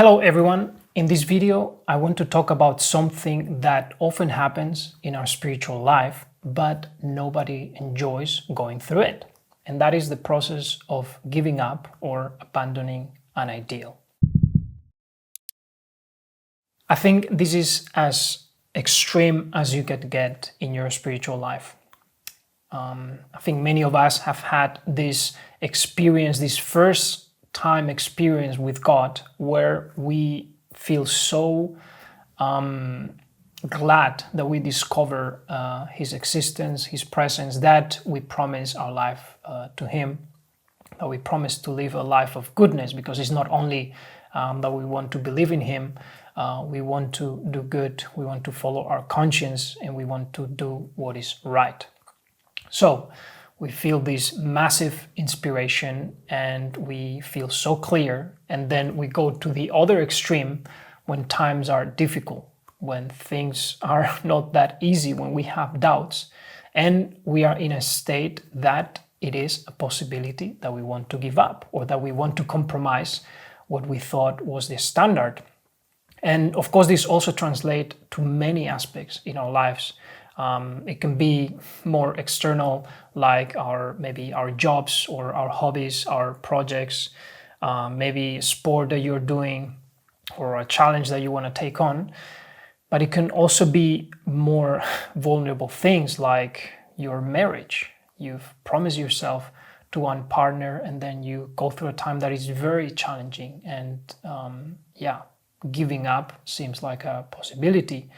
Hello everyone. In this video, I want to talk about something that often happens in our spiritual life, but nobody enjoys going through it. And that is the process of giving up or abandoning an ideal. I think this is as extreme as you can get in your spiritual life. I think many of us have had this experience, this first time experience with God, where we feel so glad that we discover His existence, His presence, that we promise our life to Him, that we promise to live a life of goodness, because it's not only that we want to believe in Him, we want to do good, we want to follow our conscience, and we want to do what is right. So we feel this massive inspiration and we feel so clear, and then we go to the other extreme when times are difficult, when things are not that easy, when we have doubts, and we are in a state that it is a possibility that we want to give up or that we want to compromise what we thought was the standard. And of course, this also translates to many aspects in our lives. It can be more external, like maybe our jobs or our hobbies, our projects, maybe a sport that you're doing or a challenge that you want to take on. But it can also be more vulnerable things like your marriage. You've promised yourself to one partner and then you go through a time that is very challenging, and giving up seems like a possibility.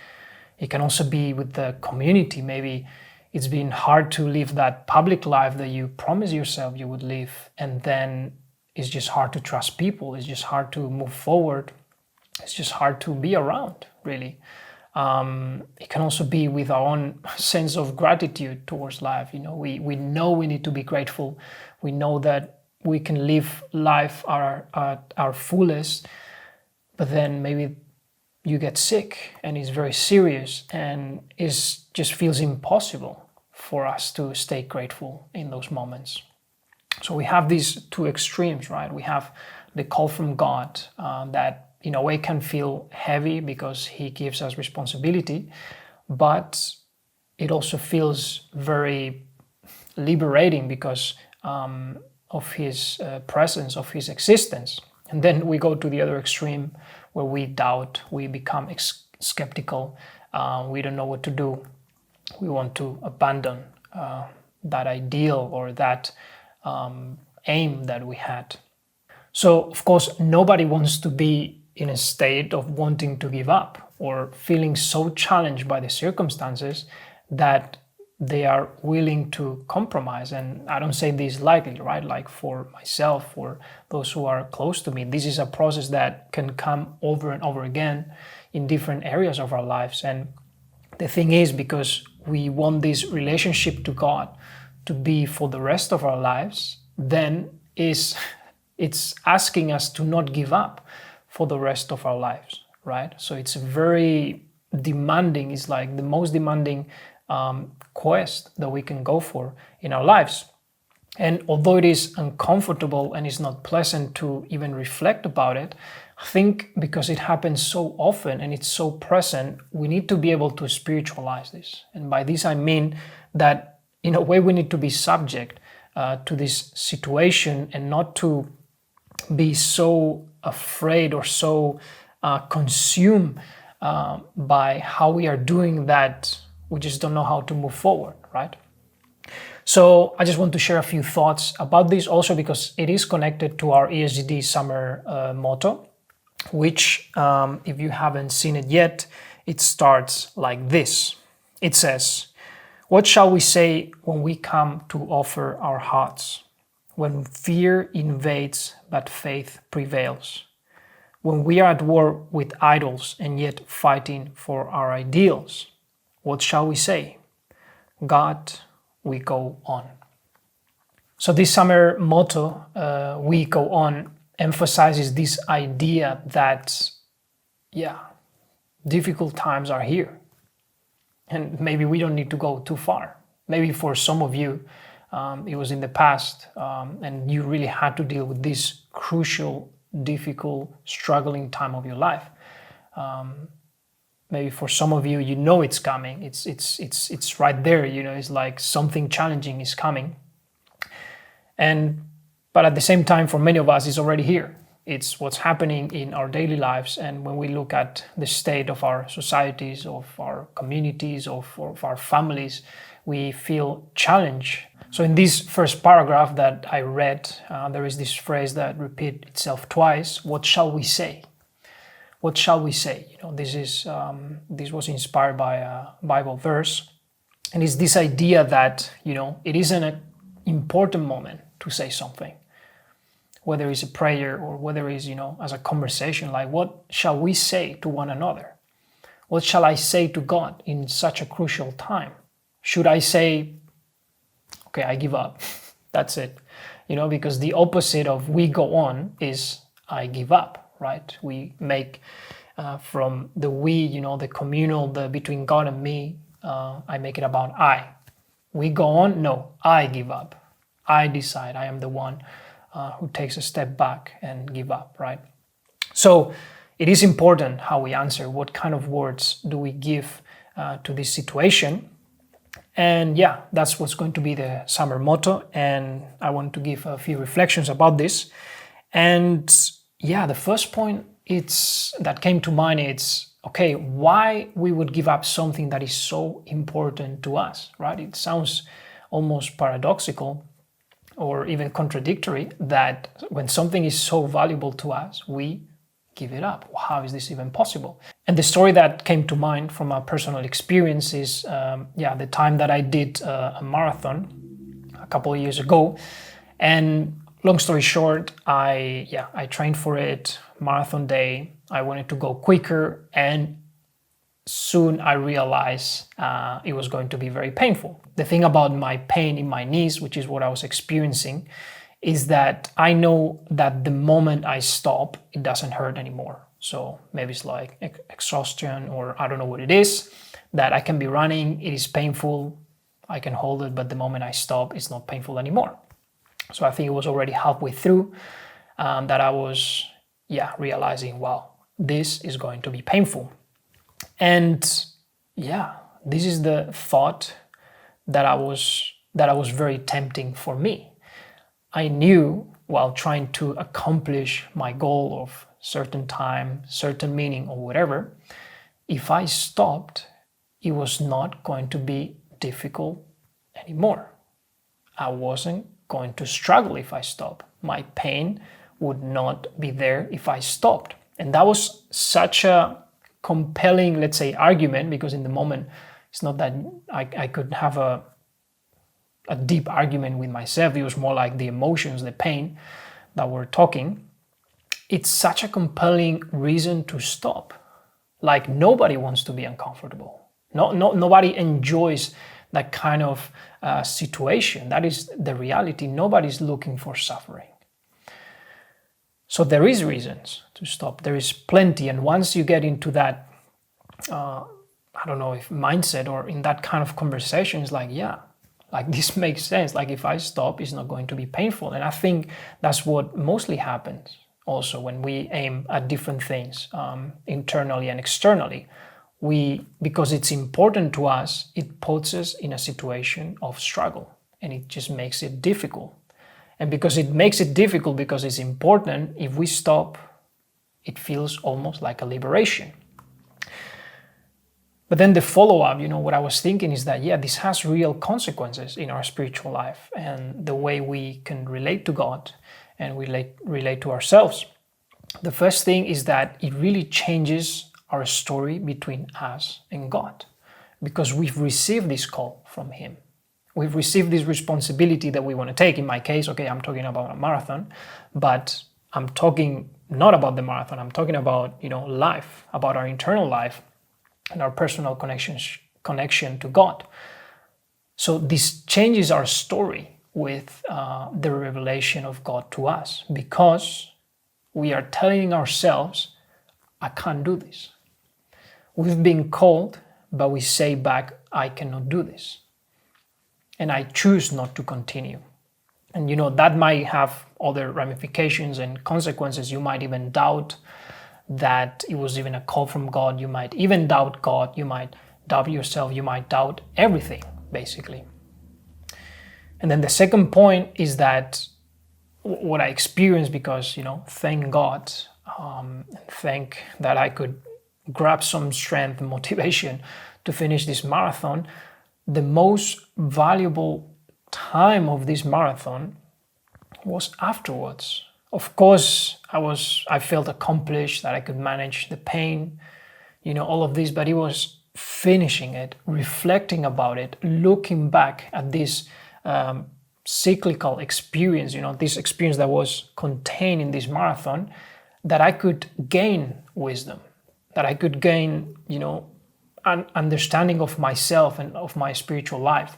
It can also be with the community. Maybe it's been hard to live that public life that you promised yourself you would live, and then it's just hard to trust people. It's just hard to move forward. It's just hard to be around, really. It can also be with our own sense of gratitude towards life. We know we need to be grateful. We know that we can live life at our fullest, but then maybe you get sick and it's very serious, and it just feels impossible for us to stay grateful in those moments. So we have these two extremes, right? We have the call from God that in a way can feel heavy because He gives us responsibility, but it also feels very liberating because of His presence, of His existence. And then we go to the other extreme where we doubt, we become skeptical, we don't know what to do. We want to abandon that ideal or that aim that we had. So, of course, nobody wants to be in a state of wanting to give up or feeling so challenged by the circumstances that they are willing to compromise. And I don't say this lightly, right? Like for myself or those who are close to me, this is a process that can come over and over again in different areas of our lives. And the thing is, because we want this relationship to God to be for the rest of our lives, then it's asking us to not give up for the rest of our lives, right? So it's very demanding. It's like the most demanding quest that we can go for in our lives. And although it is uncomfortable and it's not pleasant to even reflect about it, I think because it happens so often and it's so present, we need to be able to spiritualize this. And by this I mean that in a way we need to be subject to this situation and not to be so afraid or so consumed by how we are doing that we just don't know how to move forward, right? So I just want to share a few thoughts about this also because it is connected to our ESGD summer motto, which if you haven't seen it yet, it starts like this. It says, "What shall we say when we come to offer our hearts? When fear invades but faith prevails? When we are at war with idols and yet fighting for our ideals? What shall we say? God, we go on." So this summer motto, "We go on," emphasizes this idea that, difficult times are here. And maybe we don't need to go too far. Maybe for some of you, it was in the past and you really had to deal with this crucial difficult, struggling time of your life. Maybe for some of you, you know it's coming. It's right there. You know, it's like something challenging is coming. But at the same time, for many of us, it's already here. It's what's happening in our daily lives. And when we look at the state of our societies, of our communities, of our families, we feel challenged. So in this first paragraph that I read, there is this phrase that repeats itself twice. What shall we say? What shall we say? You know, this was inspired by a Bible verse. And it's this idea that, you know, it is an important moment to say something. Whether it's a prayer or whether it's, you know, as a conversation, like what shall we say to one another? What shall I say to God in such a crucial time? Should I say, okay, I give up. That's it. You know, because the opposite of we go on is I give up, right? We make from the we, you know, the communal, the between God and me, I make it about I. We go on, no, I give up. I decide I am the one who takes a step back and give up, right? So it is important how we answer. What kind of words do we give to this situation? And yeah, that's what's going to be the summer motto. And I want to give a few reflections about this. And yeah, the first point that came to mind, it's okay, why we would give up something that is so important to us, right? It sounds almost paradoxical or even contradictory that when something is so valuable to us, we give it up. How is this even possible? And the story that came to mind from a personal experience is, the time that I did a marathon a couple of years ago. And long story short, I trained for it, marathon day. I wanted to go quicker, and soon I realized it was going to be very painful. The thing about my pain in my knees, which is what I was experiencing, is that I know that the moment I stop, it doesn't hurt anymore. So maybe it's like exhaustion, or I don't know what it is, that I can be running, it is painful, I can hold it, but the moment I stop, it's not painful anymore. So I think it was already halfway through that I was realizing, wow, this is going to be painful. And this is the thought that was very tempting for me. I knew while trying to accomplish my goal of certain time, certain meaning or whatever, if I stopped, it was not going to be difficult anymore. I wasn't going to struggle if I stopped. My pain would not be there if I stopped. And that was such a compelling, let's say, argument, because in the moment, it's not that I could have a deep argument with myself. It was more like the emotions, the pain that were talking. It's such a compelling reason to stop. Like nobody wants to be uncomfortable. Nobody enjoys that kind of situation. That is the reality. Nobody's looking for suffering. So there is reasons to stop. There is plenty. And once you get into that, I don't know if mindset or in that kind of conversation, it's like, like this makes sense. Like if I stop, it's not going to be painful. And I think that's what mostly happens also when we aim at different things internally and externally. Because it's important to us, it puts us in a situation of struggle, and it just makes it difficult. And because it makes it difficult, because it's important, if we stop, it feels almost like a liberation. But then the follow-up, what I was thinking is that, this has real consequences in our spiritual life and the way we can relate to God and relate to ourselves. The first thing is that it really changes our story between us and God, because we've received this call from Him. We've received this responsibility that we want to take. In my case, I'm talking about a marathon, but I'm talking not about the marathon. I'm talking about, life, about our internal life and our personal connection to God. So this changes our story with the revelation of God to us, because we are telling ourselves, I can't do this. We've been called, but we say back, I cannot do this. And I choose not to continue. And that might have other ramifications and consequences. You might even doubt that it was even a call from God. You might even doubt God. You might doubt yourself. You might doubt everything, basically. And then the second point is that what I experienced, because, thank God, thank that I could grab some strength and motivation to finish this marathon. The most valuable time of this marathon was afterwards. Of course, I felt accomplished, that I could manage the pain, all of this, but it was finishing it, reflecting about it, looking back at this cyclical experience, this experience that was contained in this marathon, that I could gain wisdom, that I could gain, an understanding of myself and of my spiritual life.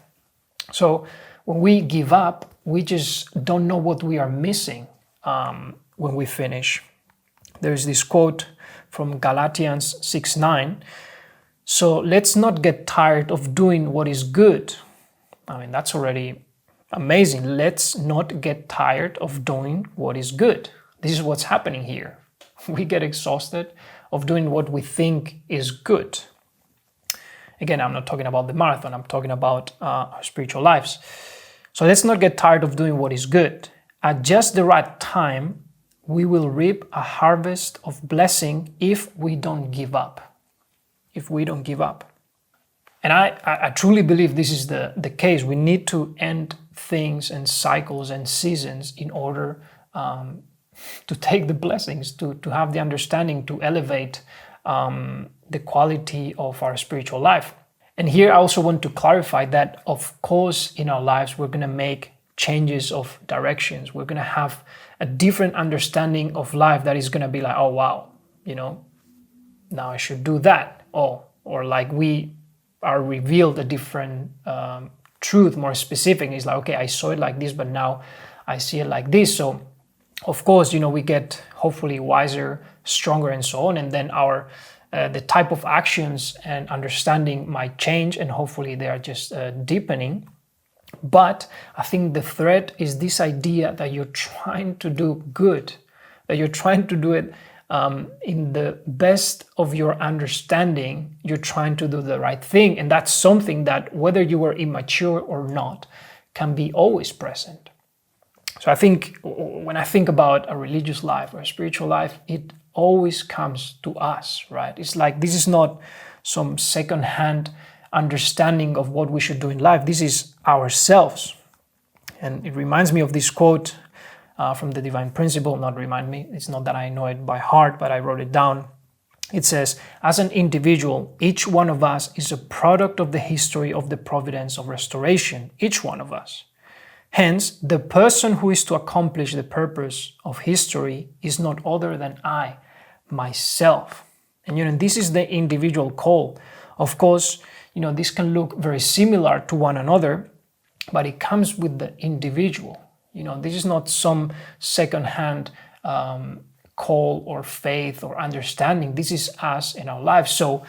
So when we give up, we just don't know what we are missing when we finish. There's this quote from Galatians 6:9. So let's not get tired of doing what is good. I mean, that's already amazing. Let's not get tired of doing what is good. This is what's happening here. We get exhausted of doing what we think is good. Again, I'm not talking about the marathon. I'm talking about our spiritual lives. So let's not get tired of doing what is good. At just the right time, we will reap a harvest of blessing if we don't give up. If we don't give up. And I truly believe this is the case. We need to end things and cycles and seasons in order to take the blessings, to have the understanding, to elevate the quality of our spiritual life. And here I also want to clarify that, of course, in our lives, we're going to make changes of directions. We're going to have a different understanding of life that is going to be like, oh, wow, now I should do that. Or like we are revealed a different truth, more specific. It's like, okay, I saw it like this, but now I see it like this. So, of course, we get hopefully wiser, stronger, and so on. And then the type of actions and understanding might change, and hopefully they are just deepening. But I think the thread is this idea that you're trying to do good, that you're trying to do it in the best of your understanding. You're trying to do the right thing. And that's something that, whether you were immature or not, can be always present. So I think when I think about a religious life or a spiritual life, it always comes to us, right? It's like this is not some second-hand understanding of what we should do in life. This is ourselves. And it reminds me of this quote from the Divine Principle. Not remind me, it's not that I know it by heart, but I wrote it down. It says, as an individual, each one of us is a product of the history of the providence of restoration, each one of us. Hence, the person who is to accomplish the purpose of history is not other than I, myself. And this is the individual call. Of course, this can look very similar to one another, but it comes with the individual. This is not some second-hand call or faith or understanding. This is us in our lives. So,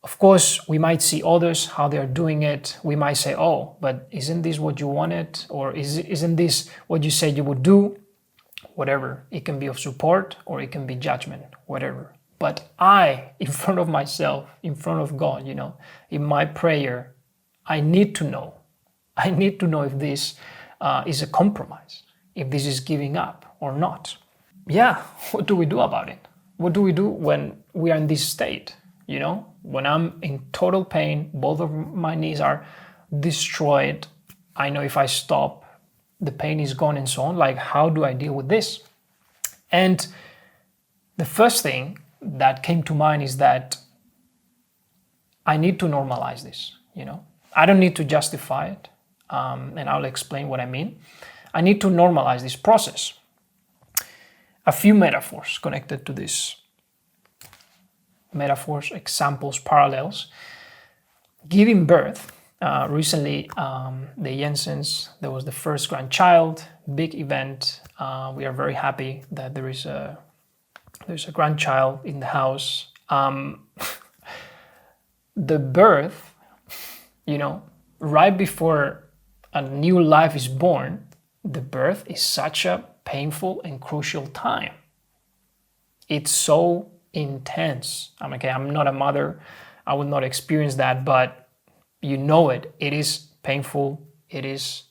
of course, we might see others, how they're doing it. We might say, oh, but isn't this what you wanted? Or isn't this what you said you would do? Whatever. It can be of support or it can be judgment, whatever. But I, in front of myself, in front of God, in my prayer, I need to know. I need to know if this is a compromise, if this is giving up or not. Yeah, what do we do about it? What do we do when we are in this state? When I'm in total pain, both of my knees are destroyed. I know if I stop, the pain is gone and so on. Like, how do I deal with this? And the first thing that came to mind is that I need to normalize this. I don't need to justify it. And I'll explain what I mean. I need to normalize this process. A few metaphors connected to this. Metaphors, examples, parallels. Giving birth. Recently, the Jensens, there was the first grandchild, big event. We are very happy that there's a grandchild in the house. The birth, right before a new life is born, the birth is such a painful and crucial time. It's so intense. I'm not a mother, I would not experience that, but you know it. It is painful. It is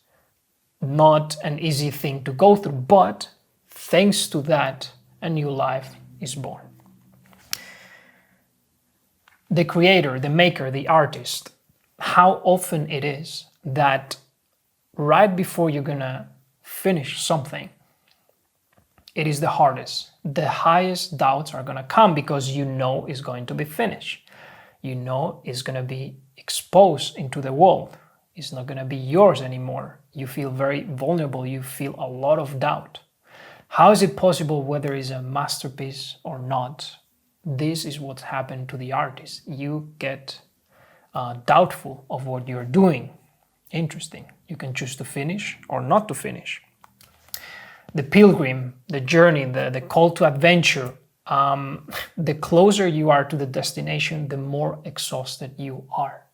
not an easy thing to go through, but thanks to that, a new life is born. The creator, the maker, the artist, how often it is that right before you're gonna finish something, it is the hardest. The highest doubts are gonna come because you know it's going to be finished. You know it's gonna be exposed into the world. It's not gonna be yours anymore. You feel very vulnerable. You feel a lot of doubt. How is it possible whether it's a masterpiece or not? This is what's happened to the artist. You get doubtful of what you're doing. Interesting. You can choose to finish or not to finish. The pilgrim, the journey, the call to adventure, the closer you are to the destination, the more exhausted you are.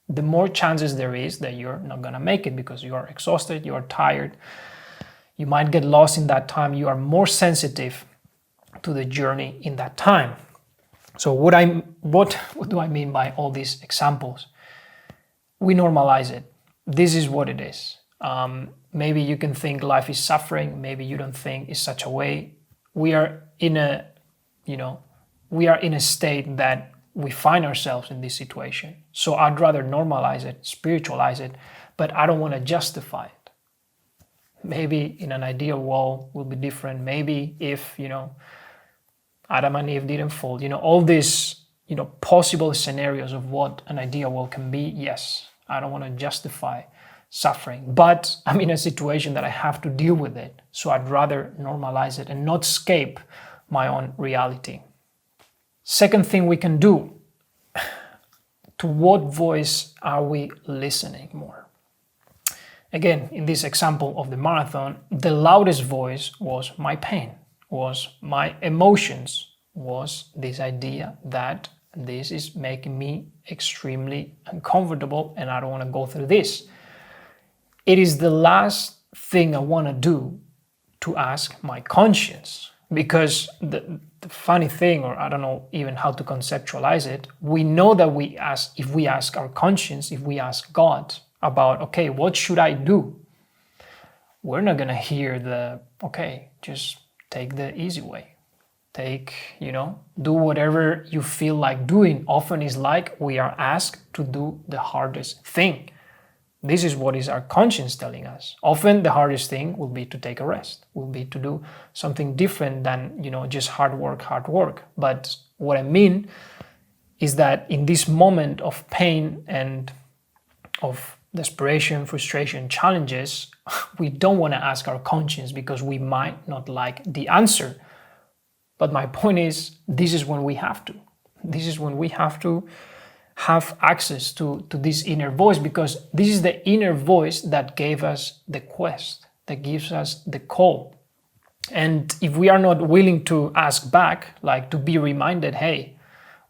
The more chances there is that you're not gonna make it because you are exhausted, you are tired. You might get lost in that time. You are more sensitive to the journey in that time. So what do I mean by all these examples? We normalize it. This is what it is. Maybe you can think life is suffering. Maybe you don't think it's such a way. We are in a state that we find ourselves in this situation. So I'd rather normalize it, spiritualize it, but I don't want to justify it. Maybe in an ideal world will be different. Maybe if, Adam and Eve didn't fall, all these, possible scenarios of what an ideal world can be. Yes, I don't want to justify suffering, but I'm in a situation that I have to deal with it. So I'd rather normalize it and not escape my own reality. Second thing we can do, to what voice are we listening more? Again, in this example of the marathon, the loudest voice was my pain, was my emotions, was this idea that this is making me extremely uncomfortable and I don't want to go through this. It is the last thing I want to do to ask my conscience, because the funny thing, or I don't know even how to conceptualize it, we know that if we ask our conscience, if we ask God about, okay, what should I do? We're not going to hear just take the easy way. Do whatever you feel like doing. Often it's like we are asked to do the hardest thing. This is what is our conscience telling us. Often the hardest thing will be to take a rest, will be to do something different than, just hard work. But what I mean is that in this moment of pain and of desperation, frustration, challenges, we don't want to ask our conscience because we might not like the answer. But my point is, this is when we have to. This is when we have to have access to this inner voice, because this is the inner voice that gave us the quest, that gives us the call. And if we are not willing to ask back, like to be reminded, hey,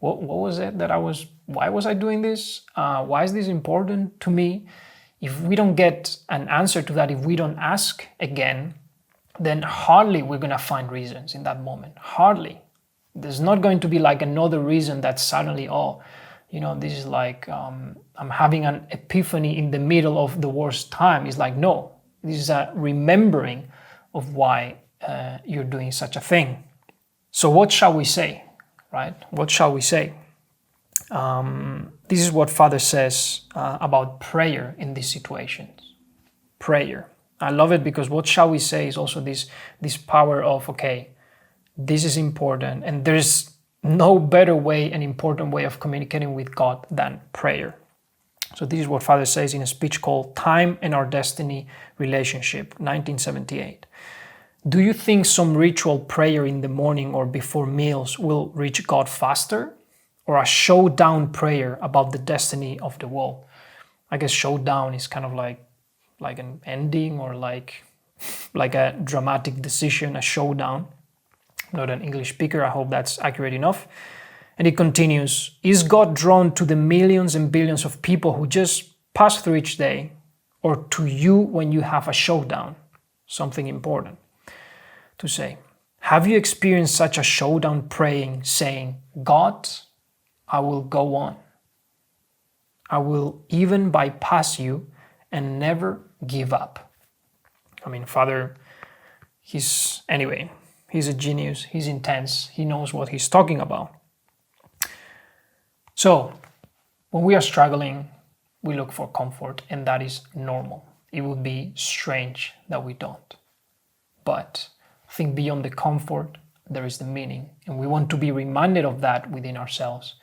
what was it why was I doing this? Why is this important to me? If we don't get an answer to that, if we don't ask again, then hardly we're going to find reasons in that moment. Hardly. There's not going to be like another reason that suddenly, this is like I'm having an epiphany in the middle of the worst time. It's like, no, this is a remembering of why you're doing such a thing. So what shall we say, right? What shall we say? This is what Father says about prayer in these situations. Prayer. I love it because what shall we say is also this power of, okay, this is important, and there's no better way, an important way of communicating with God than prayer. So this is what Father says in a speech called Time and Our Destiny Relationship, 1978. Do you think some ritual prayer in the morning or before meals will reach God faster? Or a showdown prayer about the destiny of the world? I guess showdown is kind of like an ending, or like a dramatic decision, a showdown. I'm not an English speaker, I hope that's accurate enough. And it continues, is God drawn to the millions and billions of people who just pass through each day, or to you when you have a showdown, something important? to say. Have you experienced such a showdown praying, saying, God, I will go on. I will even bypass you and never give up. I mean, Father, he's a genius, he's intense, he knows what he's talking about. So, when we are struggling, we look for comfort, and that is normal. It would be strange that we don't. But I think beyond the comfort, there is the meaning, and we want to be reminded of that within ourselves,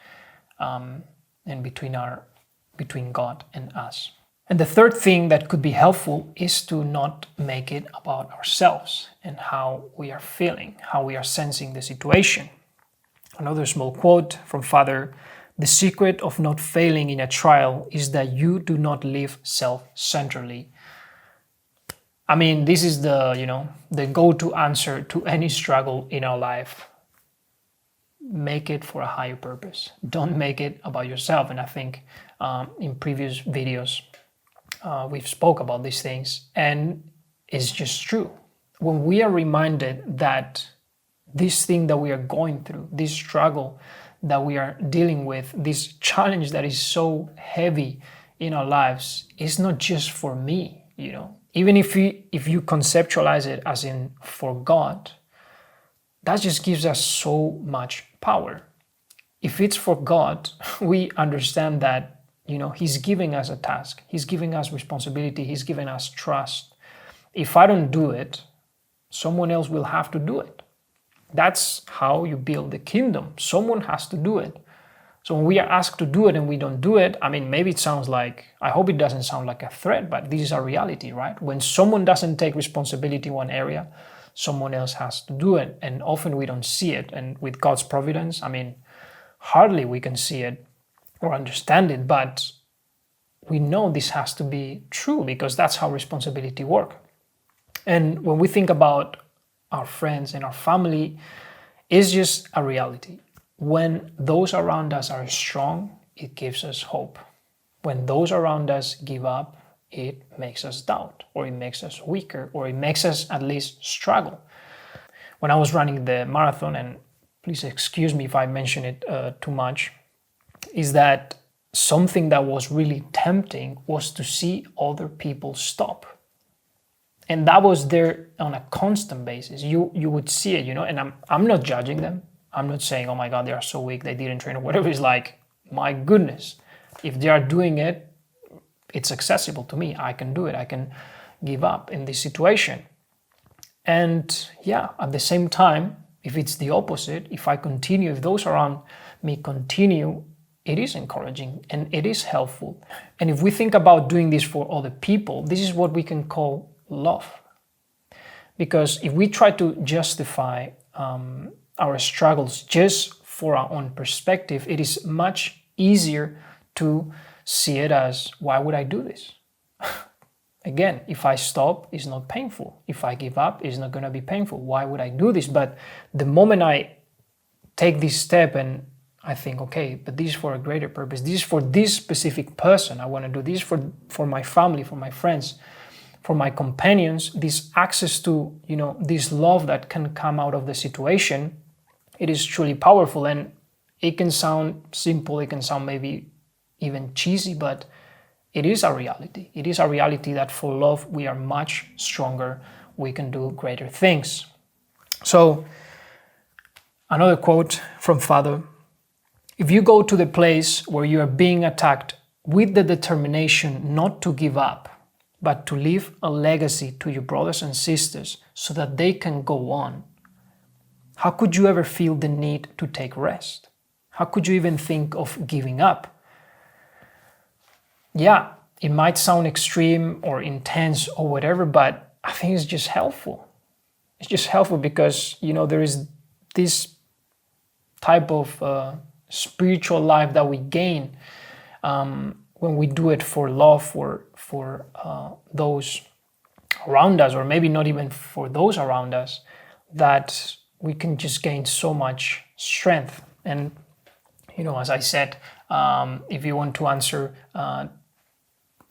and between God and us. And the third thing that could be helpful is to not make it about ourselves and how we are feeling, how we are sensing the situation. Another small quote from Father: the secret of not failing in a trial is that you do not live self-centeredly. I mean, this is the go-to answer to any struggle in our life. Make it for a higher purpose. Don't make it about yourself. And I think in previous videos, we've spoke about these things, and it's just true. When we are reminded that this thing that we are going through, this struggle that we are dealing with, this challenge that is so heavy in our lives, is not just for me, Even if you conceptualize it as in for God, that just gives us so much power. If it's for God, we understand that, He's giving us a task. He's giving us responsibility. He's giving us trust. If I don't do it, someone else will have to do it. That's how you build the kingdom. Someone has to do it. So when we are asked to do it and we don't do it, I mean, maybe it sounds like, I hope it doesn't sound like a threat, but this is a reality, right? When someone doesn't take responsibility in one area, someone else has to do it. And often we don't see it. And with God's providence, I mean, hardly we can see it or understand it, but we know this has to be true because that's how responsibility works. And when we think about our friends and our family, it's just a reality. When those around us are strong, it gives us hope. When those around us give up, it makes us doubt, or it makes us weaker, or it makes us at least struggle. When I was running the marathon, and please excuse me if I mention it too much, is that something that was really tempting was to see other people stop. And that was there on a constant basis. You would see it, and I'm not judging them. I'm not saying, oh my God, they are so weak, they didn't train or whatever. It's like, my goodness, if they are doing it, it's accessible to me. I can do it. I can give up in this situation. And yeah, at the same time, if it's the opposite, if those around me continue, it is encouraging and it is helpful. And if we think about doing this for other people, this is what we can call love. Because if we try to justify our struggles just for our own perspective, it is much easier to see it as, why would I do this? Again, if I stop, it's not painful. If I give up, it's not going to be painful. Why would I do this? But the moment I take this step and I think, okay, but this is for a greater purpose. This is for this specific person. I want to do this for my family, for my friends, for my companions. This access to, this love that can come out of the situation, it is truly powerful. And it can sound simple. It can sound maybe even cheesy, but it is a reality. It is a reality that for love, we are much stronger. We can do greater things. So, another quote from Father: if you go to the place where you are being attacked with the determination not to give up, but to leave a legacy to your brothers and sisters so that they can go on, how could you ever feel the need to take rest? How could you even think of giving up? Yeah, it might sound extreme or intense or whatever, but I think it's just helpful. It's just helpful because, there is this type of spiritual life that we gain when we do it for love, for those around us, or maybe not even for those around us, that we can just gain so much strength. And, as I said, if you want to answer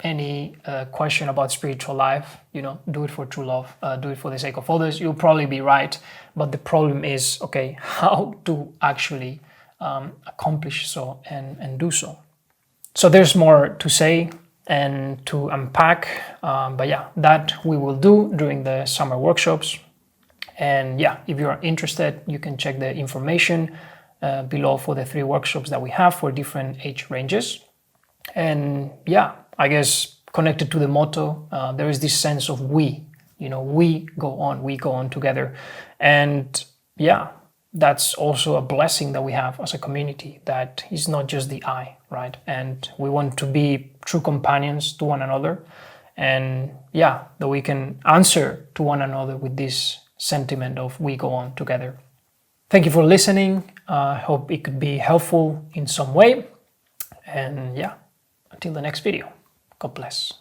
any question about spiritual life, do it for true love, do it for the sake of others, you'll probably be right. But the problem is, okay, how to actually accomplish so and do so. So there's more to say and to unpack, but yeah, that we will do during the summer workshops. And yeah, if you are interested, you can check the information below for the 3 workshops that we have for different age ranges. And yeah, I guess connected to the motto, there is this sense of we go on together. And yeah, that's also a blessing that we have as a community, that is not just the I, right? And we want to be true companions to one another. And yeah, that we can answer to one another with this sentiment of we go on together. Thank you for listening. I hope it could be helpful in some way. And yeah, until the next video, God bless.